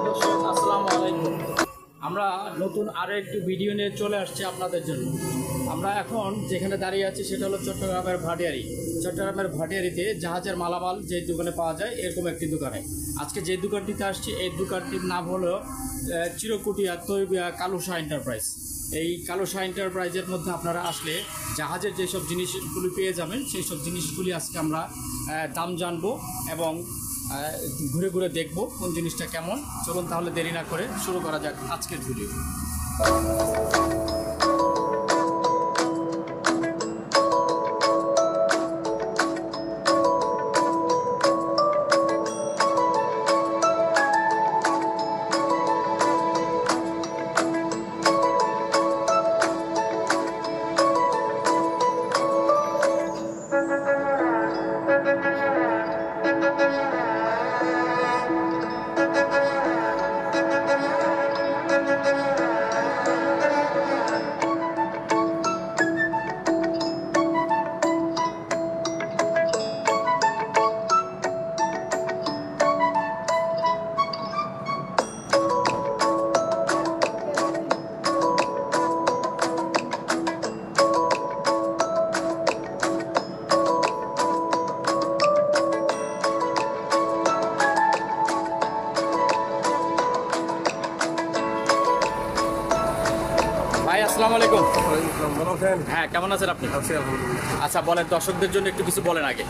দর্শক আসসালামু আলাইকুম। আমরা নতুন আরও একটি ভিডিও নিয়ে চলে আসছি আপনাদের জন্য। আমরা এখন যেখানে দাঁড়িয়ে আছি সেটা হলো চট্টগ্রামের ভাটিয়ারি। চট্টগ্রামের ভাটিয়ারিতে জাহাজের মালামাল যে দোকানে পাওয়া যায় এরকম একটি দোকানে আজকে যে দোকানটিতে আসছি এই দোকানটির নাম হলো চিরকুটিয়া তৈবিয়া কালুশা এন্টারপ্রাইজ। এই কালুশা এন্টারপ্রাইজের মধ্যে আপনারা আসলে জাহাজের যেসব জিনিসগুলি পেয়ে যাবেন সেই সব জিনিসগুলি আজকে আমরা দাম জানবো এবং ঘুরে ঘুরে দেখবো কোন জিনিসটা কেমন। চলুন তাহলে দেরি না করে শুরু করা যাক আজকের ভিডিও। ভাই আসসালামু আলাইকুম। হ্যাঁ, কেমন আছেন আপনি? আচ্ছা বলেন, দর্শকদের জন্য একটু কিছু বলেন আগে।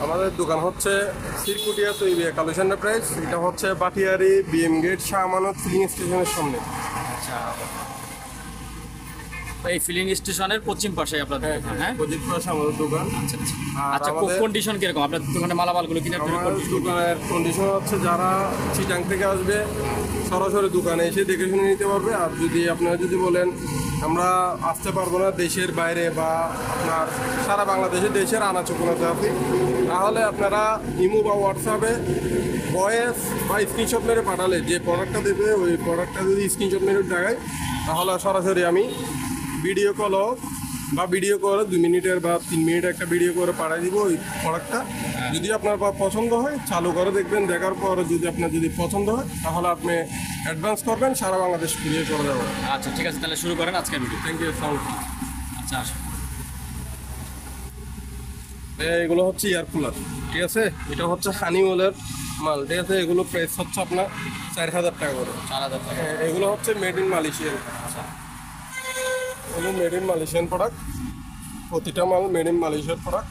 আমাদের দোকান হচ্ছে চিরকুটিয়া তৈবিয়া কালুশা এন্টারপ্রাইজ। এটা হচ্ছে Batiari BM gate Shah Amanat feeling স্টেশনের সামনে। আচ্ছা, এই ফিলিং স্টেশনের পশ্চিম পাশে আপনাদের দোকান? হ্যাঁ, প্রদীপ পাশে আমাদের দোকান। আচ্ছা আচ্ছা। আর আচ্ছা, আমাদের- কন্ডিশন কিরকম আপনার দোকানে মালামালগুলো কিনে? আমার দোকানের কন্ডিশন হচ্ছে যারা চিটাং থেকে আসবে সরাসরি দোকানে এসে দেখে শুনে নিতে পারবে। আর যদি আপনারা যদি বলেন আমরা আসতে পারবো না দেশের বাইরে বা আপনার সারা বাংলাদেশে দেশের আনাচোকোনাতে আপনি, তাহলে আপনারা ইমো বা হোয়াটসঅ্যাপে ভয়েস বা স্ক্রিনশট মেরে পাঠালে যে প্রোডাক্টটা দেবে ওই প্রোডাক্টটা যদি স্ক্রিনশট মেরে দেখায় তাহলে সরাসরি আমি ভিডিও কলও বা ভিডিও করে 2 মিনিটের বা 3 মিনিটের একটা ভিডিও করে পাঠিয়ে দিব ওই প্রোডাক্টটা। যদি আপনার পছন্দ হয় চালু করে দেখবেন, দেখার পর যদি আপনার যদি পছন্দ হয় তাহলে আপনি অ্যাডভান্স করবেন, সারা বাংলাদেশ কুরিয়ার করে দেবেন। আচ্ছা ঠিক আছে, তাহলে শুরু করেন আজকের ভিডিও। Thank you. আচ্ছা আসুন। এগুলো হচ্ছে এয়ার কুলার, ঠিক আছে। এটা হচ্ছে হানিওয়েলের মাল, ঠিক আছে। এগুলো প্রাইস হচ্ছে আপনার 4000 টাকা করে। 4000 টাকা। হ্যাঁ, এগুলো হচ্ছে মেড ইন মালয়েশিয়ান। আচ্ছা, এগুলো মেড ইন মালয়েশিয়ান প্রোডাক্ট, প্রতিটা মাল মেড ইন মালয়েশিয়ার প্রোডাক্ট।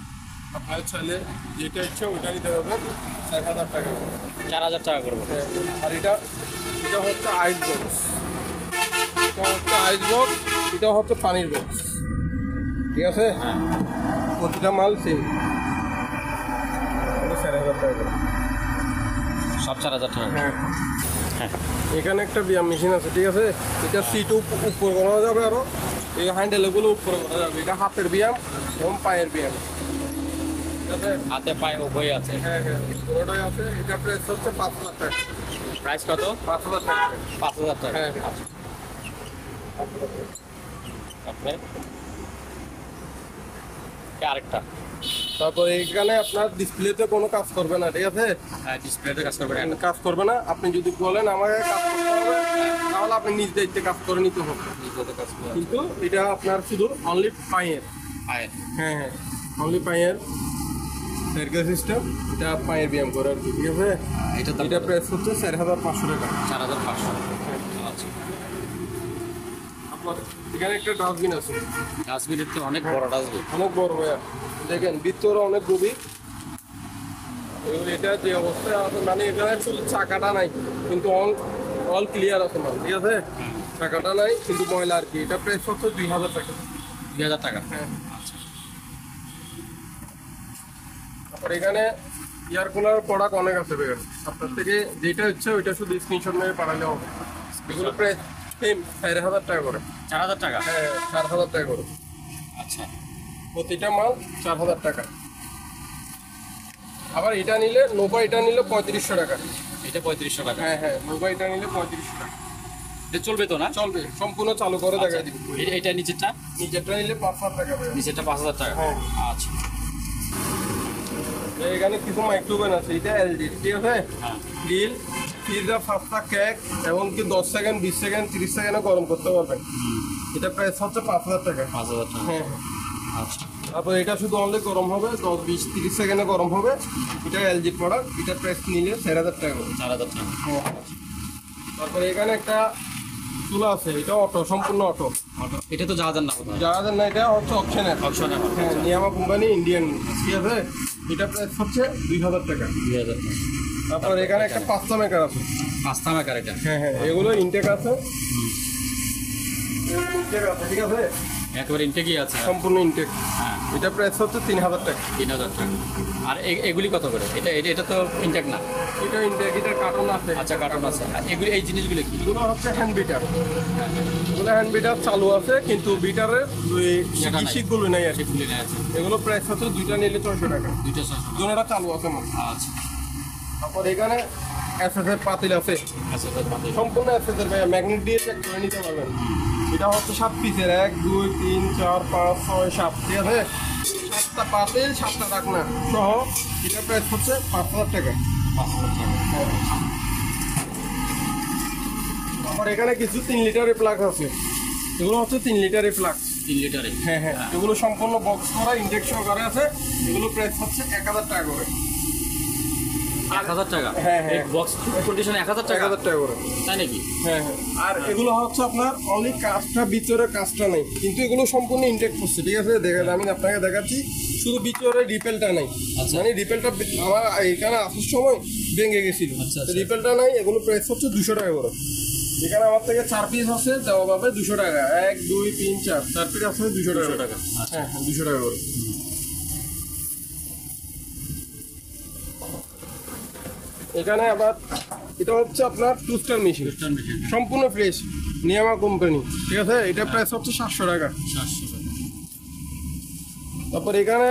আপনার চাইলে যেটা ইচ্ছে ওইটা নিতে পারবেন 4000 টাকা করে। 4000 টাকা করবো। হ্যাঁ, আর এটা এটা হচ্ছে আইস বক্স, এটা হচ্ছে আইস বক্স, এটা হচ্ছে পানির বক্স, ঠিক আছে। প্রতিটা মাল সেম 4000 টাকা করে। সব 4000 টাকা। হ্যাঁ, হ্যাঁ, এখানে একটা ব্যায়াম মেশিন আছে, ঠিক আছে। এটা সিট উপর করা যাবে, আরো এই হ্যান্ডেলগুলো উপরে করা যাবে। এটা হাতের ব্যায়াম এবং পায়ের ব্যায়াম, ঠিক আছে। হাতে পায়ে উভয় আছে। হ্যাঁ হ্যাঁ, পুরোটাই আছে। এটা প্রাইস হচ্ছে 5000 টাকা। প্রাইস কত? 5000 টাকা। 5000 টাকা। হ্যাঁ। আচ্ছা, তারপরে আরেকটা। তারপরে এখানে আপনার ডিসপ্লেতে কোনো কাজ করবে না, ঠিক আছে। ডিসপ্লেতে কাজ করবে না। কাজ করবে না। আপনি যদি বলেন আমাকে কাজ করতে হবে তাহলে আপনি নিজ দায়িত্বে কাজ করে নিতে হবে। ডিসপ্লেতে কাজ করবে। কিন্তু এটা আপনার শুধু অনলি পায়ের। পায়ে। হ্যাঁ হ্যাঁ, অনলি পায়ের সার্কেল সিস্টেম। এটা পায়ের ব্যায়াম করে আর কি, ঠিক আছে। এটা তো এটা প্রাইস হচ্ছে 4500 টাকা। 4500। আচ্ছা, আপনার এখানে একটা ডাস্টবিন আছে, ডাস্টবিনের তো অনেক বড় ডাস্টবিন। অনেক বড় ভাইয়া। দেখেন ভিতরে অনেক গভীর। এটা যে অবস্থায় আছে মানে এখানে শুধু চাকাটা নাই কিন্তু অল ক্লিয়ার আছে মাল, ঠিক আছে। চাকাটা নাই কিন্তু ময়লা আর কি। এটা প্রাইস হচ্ছে 2000 টাকা। 2000 টাকা। হ্যাঁ। তারপর এখানে এয়ার কুলার প্রোডাক্ট অনেক আছে ভাইয়া। আপনার থেকে যেটা হচ্ছে ওইটা শুধু স্ক্রিনশট মেরে পাঠালে হবে। এগুলো প্রাইস সেম 4000 টাকা করে। 4000 টাকা। হ্যাঁ, 4000 টাকা করে। আচ্ছা, প্রতিটা মাল 4000 টাকা। আবার এটা নিলে নোভা, এটা নিলে 3500 টাকা। এটা 3500 টাকা। হ্যাঁ হ্যাঁ, নোভা এটা নিলে 3500 টাকা। এটা চলবে তো না? চলবে, সম্পূর্ণ চালু করে দেখা দিব। এটা নিচেরটা? নিচেরটা নিলে 5000 টাকা ভাইয়া। নিচেরটা 5000 টাকা। হ্যাঁ। আচ্ছা, এখানে কিছু মাইক্রোওভেন আছে, এটা এলজি, ঠিক আছে। হ্যাঁ গ্রিল, পিৎজা, পাস্তা, কেক, এবং কি 10 সেকেন্ড, 20 সেকেন্ড, 30 সেকেন্ডে গরম করতে পারবেন। এটা প্রাইস হচ্ছে 5000 টাকা। 5000 টাকা। হ্যাঁ। আচ্ছা তারপর এটা শুধু অনলি গরম হবে 10, 20, 30 সেকেন্ডে গরম হবে। এটা এলজি প্রোডাক্ট, এটা প্রাইস নিলে 4000 টাকা করে। 4000 টাকা। হ্যাঁ। তারপরে এখানে একটা চুলা আছে, এটা অটো, সম্পূর্ণ অটো। এটা তো জাহাজের না কোথায়? যারা না, এটা হচ্ছে অপশনের। অপশনে হ্যাঁ, নিয়ামা কোম্পানি, ইন্ডিয়ান, ঠিক আছে। এটা প্রাইস হচ্ছে 2000 টাকা। 2000 টাকা। তারপর এখানে একটা পাস্তা মেকার আছে। পাস্তা মেকার এটা? হ্যাঁ হ্যাঁ, এগুলো ইনটেক আছে। ইনটেক আছে, ঠিক আছে, একেবারে ইনটেকই আছে। সম্পূর্ণ ইনটেক। হ্যাঁ এটা প্রাইস হচ্ছে 3000 টাকা। 3000 টাকা। আর এগুলি কত করে? এটা তো ইনটেক না। এটা ইনটেক, এটা কার্টুন আছে। আচ্ছা কার্টন আছে। আর এগুলি, এই জিনিসগুলো কি? এগুলো হচ্ছে হ্যান্ড বিটার। এগুলো হ্যান্ড বিটার চালু আছে, কিন্তু বিটারের এটা নাই। শিকগুলো নাই আর কি। সেগুলি নেই আছে। এগুলো প্রাইস হচ্ছে দুইটা নিলে 600 টাকা। দুইটা 600 টাকা। দুটোটা চালু আছে মাল। আচ্ছা তারপর এখানে এসএসের পাতিল আছে, আচ্ছা তো বাদ দিই। সম্পূর্ণ এসএসের, ভাইয়া ম্যাগনেট দিয়ে চেক করে নিতে পারবেন। এটা হচ্ছে 7 পিসের, 1, 2, 3, 4, 5, 6, 7, ঠিক আছে। 7টা পাতিল, 7টা ঢাকনা সহ। এটা প্রাইস হচ্ছে 5000 টাকা। 5000 টাকা। আবার এখানে কিছু 3 লিটারের প্লাগ আছে, এগুলো হচ্ছে 3 লিটারের প্লাগ। 3 লিটারে? হ্যাঁ হ্যাঁ, এগুলো সম্পূর্ণ বক্স করা, ইনটেক সহকারে আছে। এগুলো প্রাইস হচ্ছে 1000 টাকা করে। 1000 টাকা? হ্যাঁ, হ্যাঁ। এই বক্স কন্ডিশনে 1000 টাকা? 1000 টাকা করে। তাই নাকি? হ্যাঁ হ্যাঁ। আর এগুলো হচ্ছে আপনার অনলি কাজটা, ভিতরে কাজটা নেই, কিন্তু এগুলো সম্পূর্ণ ইনটেক করছে, ঠিক আছে। দেখেন, আমি আপনাকে দেখাচ্ছি, শুধু ভিতরে রিপেলটা নাই। আচ্ছা। মানে রিপেলটা আমার এখানে আসার সময় ভেঙে গেছিল, আচ্ছা, আচ্ছা। রিপেলটা নাই। এগুলো প্রাইস হচ্ছে 200 টাকা করে। এখানে আমার থেকে 4 পিস আছে, দেওয়া পাবে 200 টাকা। 1, 2, 3, 4 পিস আছে 200 টাকা। 200 টাকা। আচ্ছা। হ্যাঁ হ্যাঁ, 200 টাকা করে। এখানে আবার এটা হচ্ছে আপনার টুস্টার মেশিন, Toaster machine। সম্পূর্ণ ফ্রেশ, নিয়ামা কোম্পানি, ঠিক আছে। এটা প্রাইস হচ্ছে 700 টাকা। 700 টাকা। তারপর এখানে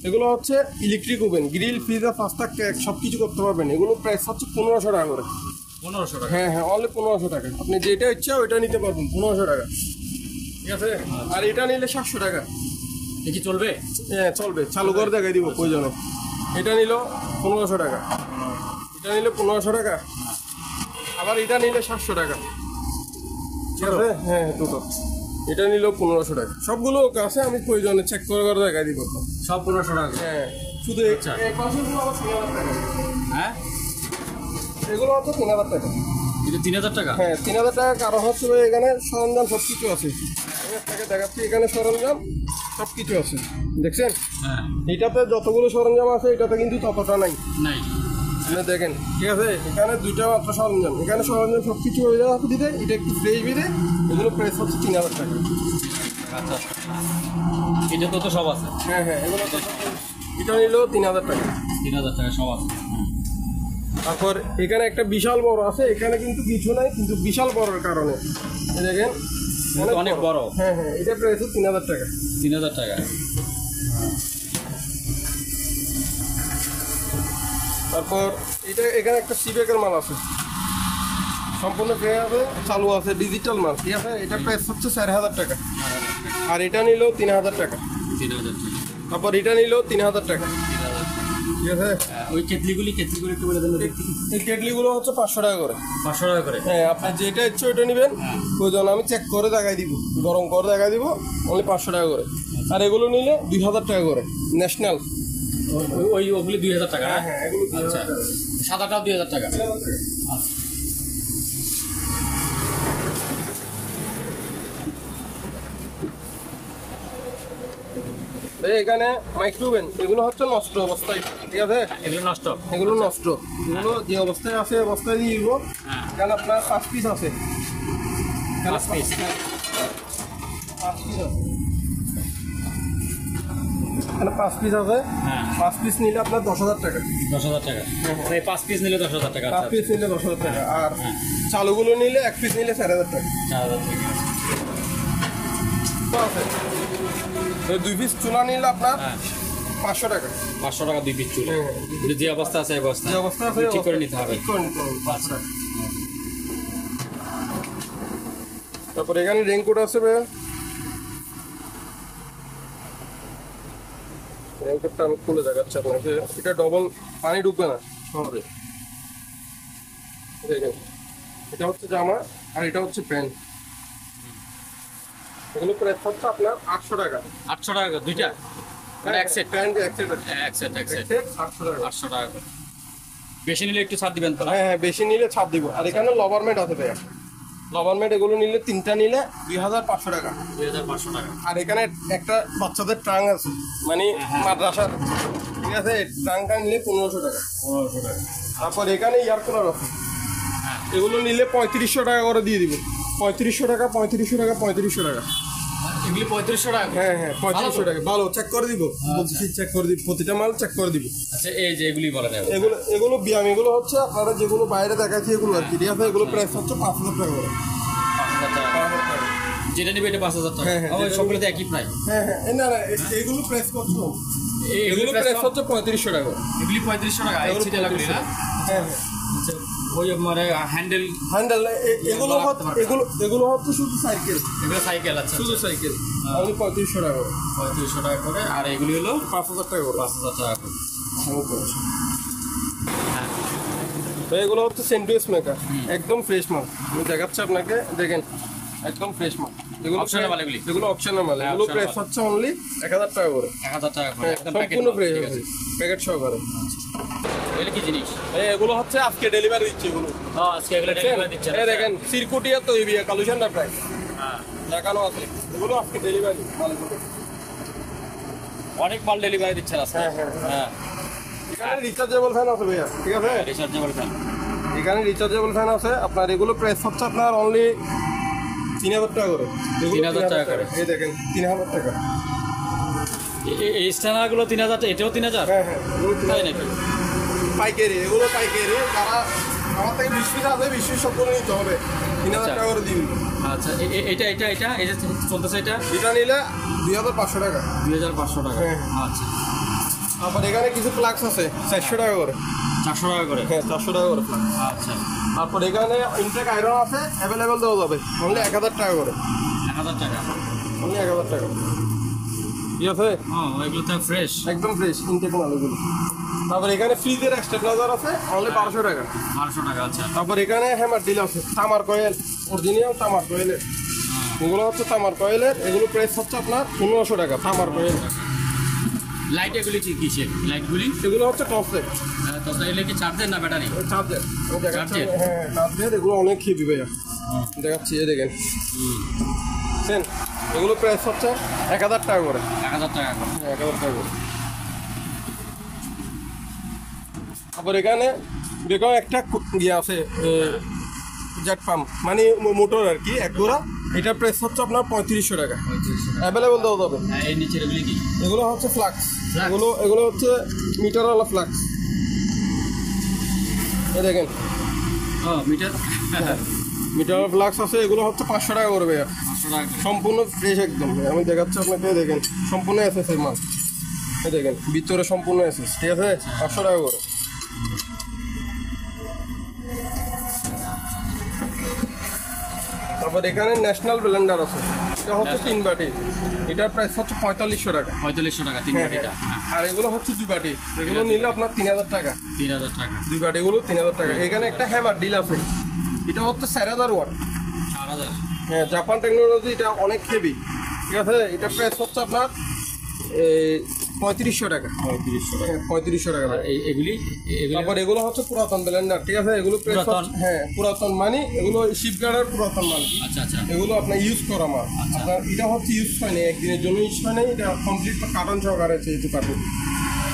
এগুলো হচ্ছে electric oven, grill, pizza, pasta, cake সব কিছু করতে পারবেন। এগুলো প্রাইস হচ্ছে 1500 টাকা করে। 1500 টাকা? হ্যাঁ হ্যাঁ, অনলি 1500 টাকা। আপনি যেটা ইচ্ছা ওইটা নিতে পারবেন 1500 টাকা, ঠিক আছে। আর এটা নিলে 700 টাকা। এ কি চলবে? হ্যাঁ চলবে, চালু করে দেখাই দিব প্রয়োজনে। এটা নিল 1500 টাকা, এটা নিলে 1500 টাকা, আবার এটা নিলে 700 টাকা, ঠিক আছে। হ্যাঁ দুটো, এটা নিল 1500 টাকা। সবগুলো আছে, আমি প্রয়োজনে চেক করে করে দেখাই দিব। সব 1500 টাকা? হ্যাঁ, শুধু আচ্ছা। এই পাশেরগুলো আবার 3000 টাকা। হ্যাঁ, এগুলো হচ্ছে 3000 টাকা। এটা 3000 টাকা? হ্যাঁ 3000 টাকা। কারণ হচ্ছে ভাই এখানে সরঞ্জাম সব কিছু আছে। আমি আপনাকে দেখাচ্ছি, এখানে সরঞ্জাম সব কিছু আছে, দেখছেন। হ্যাঁ। এটাতে যতগুলো সরঞ্জাম আছে এটাতে কিন্তু ততটা নাই। নাই? আপনি দেখেন, ঠিক আছে। এখানে দুইটা মাত্র সরঞ্জাম, এখানে সরঞ্জাম সব কিছু হয়ে যাওয়া দিতে, এটা একটু ফ্রেশ বিদে। এগুলো প্রাইস হচ্ছে 3000 টাকা। আচ্ছা, এটা তো সব আছে? হ্যাঁ হ্যাঁ, এগুলো তো এটা নিল 3000 টাকা। 3000 টাকা সব আছে। তারপর এখানে একটা বিশাল বড় আছে, এখানে কিন্তু কিছু নাই, কিন্তু বিশাল বড়র কারণে এই দেখেন অনেক বড়। হ্যাঁ হ্যাঁ, এটা প্রাইস 3000 টাকা। 3000 টাকা। তারপর এটা এখানে একটা সিবেকের মাল আছে, সম্পূর্ণ ফ্রি আছে, চালু আছে, ডিজিটাল মাল, ঠিক আছে। এটা প্রাইস হচ্ছে 4000 টাকা। আর এটা নিল 3000 টাকা। 3000 টাকা। তারপর এটা নিল 3000 টাকা, 3000 ঠিক আছে। ওই কেটলিগুলি একটু বলে দেন। এই কেটলিগুলো হচ্ছে 500 টাকা করে। 500 টাকা করে? হ্যাঁ, আপনি যেটা ইচ্ছে ওইটা নেবেন, প্রয়োজন আমি চেক করে দেখাই দিব, গরম করে দেখাই দিব, অনলি 500 টাকা করে। আর এগুলো নিলে 2000 টাকা করে, ন্যাশনাল। ওগুলি 2000 টাকা? হ্যাঁ হ্যাঁ, এগুলো 2000 আচ্ছা, টাকা। সাদাটাও 2000 টাকা? আচ্ছা। এই এখানে মাইক্রোওভেন, এগুলো হচ্ছে নষ্ট অবস্থায়, ঠিক আছে। এগুলো নষ্ট? এগুলো নষ্ট, এগুলো যে অবস্থায় আছে অবস্থায় দিয়ে দিব। হ্যাঁ। এখানে আপনার 5 পিস আছে। 5 পিস? 5 পিস আছে, এখানে 5 পিস আছে। হ্যাঁ। 5 পিস নিলে আপনার 10,000 টাকা। 10,000 টাকা? এই 5 পিস নিলে 10,000 টাকা? 5 পিস নিলে 10,000 টাকা। আর চালুগুলো নিলে 1 পিস নিলে 4000 টাকা। 4000 টাকা। তো আছে 2 পিস চুলা নিলে আপনার হ্যাঁ। 500 টাকা। 500 টাকা 2 পিস চুল? হ্যাঁ। যে অবস্থা আছে এই অবস্থা? যে অবস্থা আছে ঠিক করে নিতে হবে? ঠিক করে নিতে হবে, 500 টাকা। তারপর এখানে রেইনকোট আছে ভাইয়া, রেইনকোটটা আমি খুলে দেখাচ্ছি আপনাকে। এটা ডবল, পানি ঢুকবে না সহজে। দেখেন, এটা হচ্ছে জামা আর এটা হচ্ছে প্যান্ট। এগুলো প্রাইস হচ্ছে আপনার 800 টাকা। 800 টাকা করে দুইটা? এক সেট? প্যান্ট এক সেট, এক সেট 800 টাকা। 800 টাকা করে। বেশি নিলে একটু ছাড় দিবেন তো? হ্যাঁ, বেশি নিলে ছাড় দিব। আর এখানে লভারমেট আছে ভাইয়া, লভারমেট এগুলো নিলে 3টা নিলে 2500 টাকা। 2500 টাকা। আর এখানে একটা বাচ্চাদের ট্রাং আছে, মানে মাদ্রাসার, ঠিক আছে, ট্রাংটা নিলে 1500 টাকা। 1500 টাকা। তারপর এখানে ইয়ার কুলার আছে, এগুলো নিলে 3500 টাকা করে দিয়ে দিব। 3500 টাকা, 3500 টাকা, 3500 টাকা। এগুলি 3500 টাকা? হ্যাঁ, 3500 টাকা। ভালো চেক করে দিব, বলছি চেক করে দিব, প্রতিটা মাল চেক করে দিব। আচ্ছা, এই যে এগুলি বলেন, এগুলো ব্যায়াম, এগুলো হচ্ছে আপনারা যেগুলো বাইরে দেখাচ্ছি এগুলো আর কি, ঠিক আছে। এগুলো প্রাইস হচ্ছে 5000 টাকা করে। 5000 টাকা? যেটা নিবে এটা 5000 টাকা? আমার সবগুলোতে একই প্রাইস? হ্যাঁ, না এগুলো প্রাইস কত? এগুলো প্রাইস হচ্ছে 3500 টাকা। এগুলি 3500 টাকা? এই সিটে লাগবে না? হ্যাঁ। আচ্ছা, ওই মানে হ্যান্ডেল এগুলো হচ্ছে শুধু সাইকেল। এগুলো সাইকেল? আচ্ছা, শুধু সাইকেল আমি 3500 টাকা করে। 3500 টাকা করে। আর এগুলি হলো 5000 টাকা করে। 5000 টাকা করে। তো এগুলো হচ্ছে স্যান্ডউইচ মেকার, একদম ফ্রেশ মাল। আমি দেখাচ্ছি আপনাকে, দেখেন একদম ফ্রেশ মাল। এগুলো অপশনাল মাল? এগুলো অপশনাল মাল। এগুলো প্রাইস হচ্ছে অনলি 1000 টাকা করে। 1000 টাকা করে একদম প্যাকেট? সম্পূর্ণ ফ্রেশ আছে, প্যাকেট সহকারে। এগুলো কি জিনিস? এগুলো হচ্ছে আজকে ডেলিভারি দিচ্ছে এগুলো। আজকে এগুলো ডেলিভারি দিচ্ছেন? এই দেখেন সিরকুটিয়া তো ইবিয়া কালুশনটা প্রাইস হ্যাঁ, দেখানো আছে। এগুলো আজকে ডেলিভারি মাল। অনেক মাল ডেলিভারি দিচ্ছেন আজকে? হ্যাঁ। এখানে রিচার্জেবল ফ্যান আছে ভাইয়া, ঠিক আছে। Rechargeable fan? এখানে রিচার্জেবল ফ্যান আছে আপনার। এগুলো প্রাইস হচ্ছে আপনার অনলি 3000 টাকা করে। 3000 টাকা করে? এই দেখেন 3000 টাকা। এই স্ট্যান্ডারগুলো 3000 টাকা? এটাও 3000? হ্যাঁ, তাই নাকি? পাইকারি, এগুলো পাইকারি। যারা আমার থেকে 20 পিস আছে, 20 পিস সবগুলো নিতে হবে, 3000 টাকা করে দিন। আচ্ছা, এটা এই যে চলতেছে এটা নিলে 2500 টাকা। 2500 টাকা? হ্যাঁ। আচ্ছা। তারপর এখানে কিছু প্লাক্স আছে 400 টাকা করে। 400 টাকা করে? হ্যাঁ, 400 টাকা করে প্লাক্স। আচ্ছা। তারপর এখানে ইনটেক আয়রন আছে, অ্যাভেলেবেল দেওয়া যাবে অনলি 1000 টাকা করে। 1000 টাকা? অনলি 1000 টাকা। ঠিক আছে, এগুলো তো ফ্রেশ, একদম ফ্রেশ ইনটেক মাল এগুলো। তারপর এখানে ফ্রিজের স্টেবিলাইজার আছে অনলি 1200 টাকা। 1200 টাকা? আচ্ছা। তারপর এখানে হ্যামার ডিল আছে, তামার কয়েল, অরিজিনাল তামার কয়েলের। এগুলো হচ্ছে তামার কয়েলের। এগুলো প্রাইস হচ্ছে আপনার 1500 টাকা তামার কয়েল। লাইট এগুলি কি কিসের লাইটগুলি? এগুলো হচ্ছে টপসেট। তো এগুলো কি চার্জের না ব্যাটারি? চার্জের। চার্জের? হ্যাঁ, চার্জের। এগুলো অনেক হেভি ভাইয়া, দেখাচ্ছি। এই দেখেন এগুলো প্রাইস হচ্ছে 1000 টাকা করে। 1000 টাকা করে? 1000 টাকা করে। তারপর এখানে দেখো একটা ইয়ে আছে, জেট পাম্প, মানে মোটর আর কি, এক গোড়া। এটার প্রাইস হচ্ছে আপনার 3500 টাকা। 3500 টাকা অ্যাভেলেবল দেওয়া যাবে। এর নিচের এগুলি কি? এগুলো হচ্ছে ফ্লাক্স। এগুলো হচ্ছে মিটারওয়ালা ফ্লাক্স। এই দেখেন মিটার? মিটারওয়ালা ফ্লাক্স আছে। এগুলো হচ্ছে 500 টাকা করে ভাইয়া। 500 টাকা? সম্পূর্ণ ফ্রেশ একদম। আমি দেখাচ্ছি আপনাকে, দেখেন সম্পূর্ণ এসএস এর মাল। এই দেখেন ভিতরে সম্পূর্ণ এসএস, ঠিক আছে। 500 টাকা করে। তারপর এখানে ন্যাশনাল ব্লেন্ডার আছে, এটা হচ্ছে 3 বাটি। এটার প্রাইস হচ্ছে 4500 টাকা। 4500 টাকা 3 বাটিটা? আর এগুলো হচ্ছে 2 বাটি। এগুলো নিলে আপনার 3000 টাকা। 3000 টাকা? 2 বাটি এগুলো 3000 টাকা। এখানে একটা হ্যামার ডিল আছে, এটা হচ্ছে 4000 ওয়াট। 4000? হ্যাঁ, জাপান টেকনোলজি। এটা অনেক হেভি, ঠিক আছে। এটা প্রাইস হচ্ছে আপনার 3500 টাকা। 3500 টাকা? হ্যাঁ, 3500 টাকা। এগুলি? তারপর এগুলো হচ্ছে পুরাতন ব্লেন্ডার, ঠিক আছে। এগুলো প্রাইস পুরাতন? হ্যাঁ, পুরাতন মানে এগুলো শিপগার্ডের পুরাতন মাল। আচ্ছা আচ্ছা। এগুলো আপনার ইউজ করা মাল। আপনার এটা হচ্ছে ইউজ হয়নি, একদিনের জন্য ইউজ হয়নি। এটা কমপ্লিট কার্টন সহকারে আছে, এই কার্টন,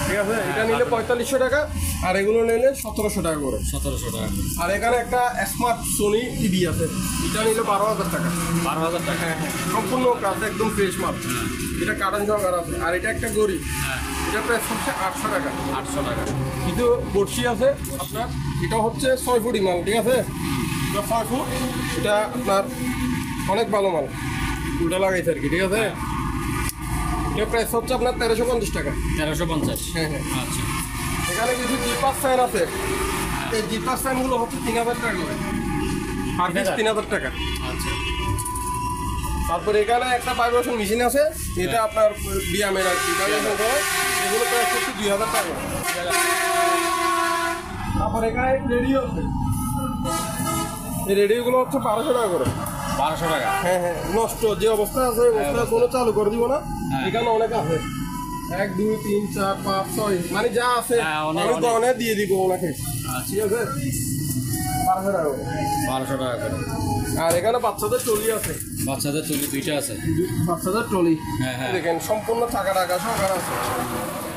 ঠিক আছে। এটা নিলে 4500 টাকা। আর এগুলো নিলে 1700 টাকা করে। 1700 টাকা? আর এখানে একটা স্মার্ট সোনি টিভি আছে, এটা নিলে 12000 টাকা। 12000 টাকা? হ্যাঁ, সম্পূর্ণ কাজ, একদম ফ্রেশ মাল। এটা কার্টন সহকারে আছে। আর এটা একটা গড়ি, এটা প্রাইস হচ্ছে 800 টাকা। 800 টাকা? কিন্তু বড়শি আছে আপনার, এটা হচ্ছে 6 ফুটি মাল, ঠিক আছে। এটা 6 ফুট। এটা আপনার অনেক ভালো মাল, উল্টা লাগাইছে আর কি, ঠিক আছে। এটা প্রাইস হচ্ছে আপনার 1350 টাকা। 1350? হ্যাঁ হ্যাঁ। আচ্ছা। এখানে কিছু জিপাস ফ্যান আছে। এই জিপাস ফ্যানগুলো হচ্ছে 3000 টাকা করে, পার পিস 3000 টাকা। আচ্ছা। তারপর এখানে একটা ভাইব্রেশন মেশিন আছে, এটা আপনার ব্যায়ামের আর কি, ভাইব্রেশন করে। এগুলো প্রাইস হচ্ছে 2000 টাকা। তারপর এখানে রেডিও আছে, এই রেডিওগুলো হচ্ছে 1200 টাকা করে। 1200 টাকা। হ্যাঁ হ্যাঁ, নষ্ট যে অবস্থা আছে ওই অবস্থা কোনো চালু করে দিব না। এখানে অনেক আছে, 1 2 3 4 5 6 মানে যা আছে আমি তো অনেক দিয়ে দিব ওনাকে। ঠিক আছে, 1200 টাকা করে। 1200 টাকা করে। আর এখানে বাচ্চাদের ট্রলি আছে, বাচ্চাদের চুলি দুইটা আছে। বাচ্চাদের ট্রলি হ্যাঁ হ্যাঁ, দেখেন সম্পূর্ণ টাকা টাকা সহকার আছে,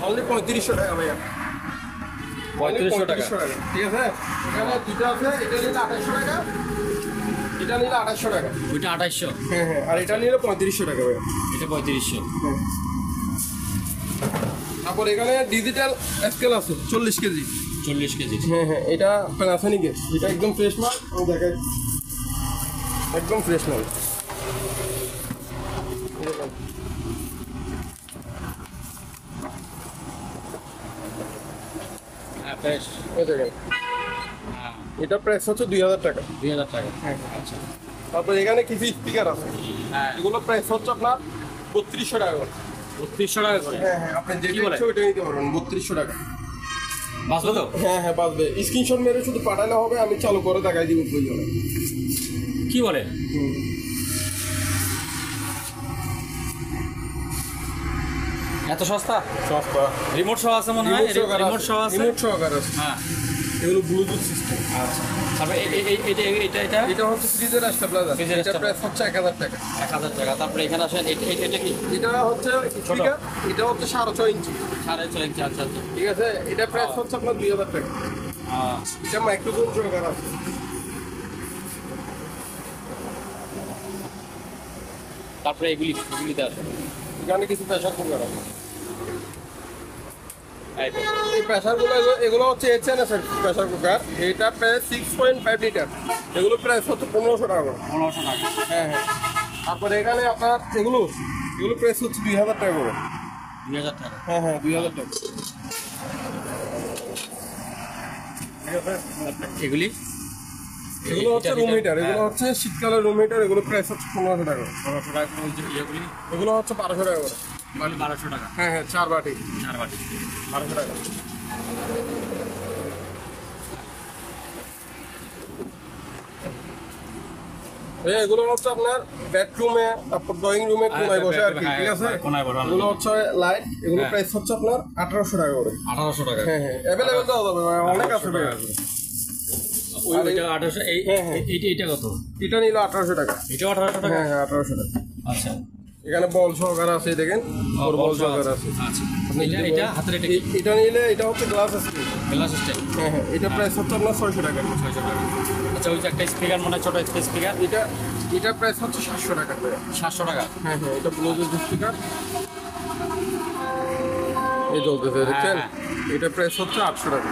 অনলি 3500 টাকা ভাইয়া। 3500 টাকা। ঠিক আছে, এখানে দুটো আছে, এটা নিলে 2800 টাকা, এটা নিলে 2800 টাকা। দুইটা 2800। হ্যাঁ হ্যাঁ, আর এটা নিলে 3500 টাকা ভাইয়া। এটা 3500। তারপর এখানে ডিজিটাল স্কেল আছে 40 কেজি। 40 কেজি। হ্যাঁ হ্যাঁ, এটা প্যানাসোনিকের, এটা একদম ফ্রেশ মাল। আমি দেখাই, একদম ফ্রেশ মাল। হ্যাঁ ফ্রেশ। এই দেখেন, হ্যাঁ, এটা প্রাইস হচ্ছে 2000 টাকা। 2000 টাকা। হ্যাঁ, আচ্ছা। তারপর এখানে কিছু স্পিকার আছে, হ্যাঁ, এগুলো প্রাইস হচ্ছে আপনার 3200 টাকা করে। 3200 টাকা করে। হ্যাঁ হ্যাঁ, আপনি যেটা কি বলেন? ইচ্ছে ওইটা নিতে পারবেন 3200 টাকা। বাঁচলো তো? হ্যাঁ হ্যাঁ, বাঁচবে। স্ক্রিনশট মেরে শুধু পাঠালে হবে, আমি চালু করে দেখাই দিব প্রয়োজনে। কি বলে? এত সস্তা? সস্তা। রিমোট সহ আছে মনে হয়? রিমোট সহ আছে। রিমোট সহকারে আছে। হ্যাঁ। এগুলো ব্লুটুথ সিস্টেম। আচ্ছা। তারপরে এটা এটা হচ্ছে ফ্রিজের স্টেবিলাইজার, ফ্রিজের এটা স্টেবিলাইজার। প্রাইস হচ্ছে 1000 টাকা। 1000 টাকা। তারপরে এখানে আসেন, এটা কি? এটা হচ্ছে স্পিকার, এটা হচ্ছে 6.5 ইঞ্চি। 6.5 ইঞ্চি। আচ্ছা আচ্ছা। ঠিক আছে, এটা প্রাইস হচ্ছে আপনার 2000 টাকা। এটা মাইক্রোফোন সহকারে আছে। তারপরে এগুলিতে আছে। এখানে কিছু প্রেশার কুকার আছে। এই তো। এই প্রেশারগুলো এগুলো হচ্ছে এইচএনএস এর প্রেশার কুকার, এটা প্রায় 6.5 লিটার। এগুলো প্রাইস হচ্ছে 1500 টাকা করে। 1500 টাকা। হ্যাঁ হ্যাঁ, তারপরে এখানে আপনার এগুলো প্রাইস হচ্ছে 2000 টাকা করে। 2000 টাকা। হ্যাঁ হ্যাঁ, 2000 টাকা। ঠিক আছে, এগুলি? এগুলো হচ্ছে রুম হিটার, এগুলো হচ্ছে শীতকালের রুম হিটার, এগুলো প্রাইস হচ্ছে 1500 টাকা করে। 1500 টাকা করে। এগুলি? এগুলো হচ্ছে 1200 টাকা করে। 1200 টাকা। হ্যাঁ হ্যাঁ, 4 বাটি 4 বাটি। 1200 টাকা। এগুলো হচ্ছে আপনার বেডরুমে, তারপর ড্রয়িং রুমে কোনায় বসে আর কি। ঠিক আছে, কোনায় বসে। এগুলো হচ্ছে লাইট, এগুলো হ্যাঁ। প্রাইস হচ্ছে আপনার 1800 টাকা করে। 1800 টাকা। হ্যাঁ হ্যাঁ, অ্যাভেলেবেল দেওয়া যাবে, অনেক আছে ভাই। ওইটা 1800। হ্যাঁ, হ্যাঁ। এইটা কত? এটা নিল 1800 টাকা। এটা 1800 টাকা। হ্যাঁ হ্যাঁ, 1800 টাকা। আচ্ছা। এখানে বল সহকারে আছে, দেখেন ওর বল সহকারে আছে। আচ্ছা। আপনি এটা যদি এটা বলেন- হাতের এটা কি? এটা নিলে এটা হচ্ছে গ্লাস স্ক্রিন। Glass style. হ্যাঁ হ্যাঁ, এটা প্রাইস হচ্ছে আপনার 600 টাকা। 600 টাকা। আচ্ছা, ওই যে একটা স্পিকার মনে হয়, ছোট একটা স্পিকার, এটা প্রাইস হচ্ছে 700 টাকা করে। 700 টাকা। হ্যাঁ হ্যাঁ, এটা ব্লুটুথ স্পিকার, এই চলতেছে দেখছেন। হ্যাঁ, এটা প্রাইস হচ্ছে 800 টাকা।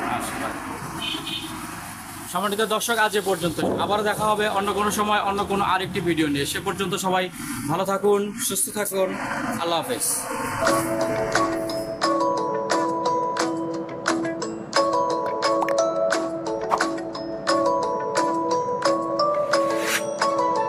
সম্মানিত দর্শক, আজ এ পর্যন্ত। আবার দেখা হবে অন্য কোনো সময়, অন্য কোনো আরেকটি ভিডিও নিয়ে। সে পর্যন্ত সবাই ভালো থাকুন, সুস্থ থাকুন। আল্লাহ হাফেজ।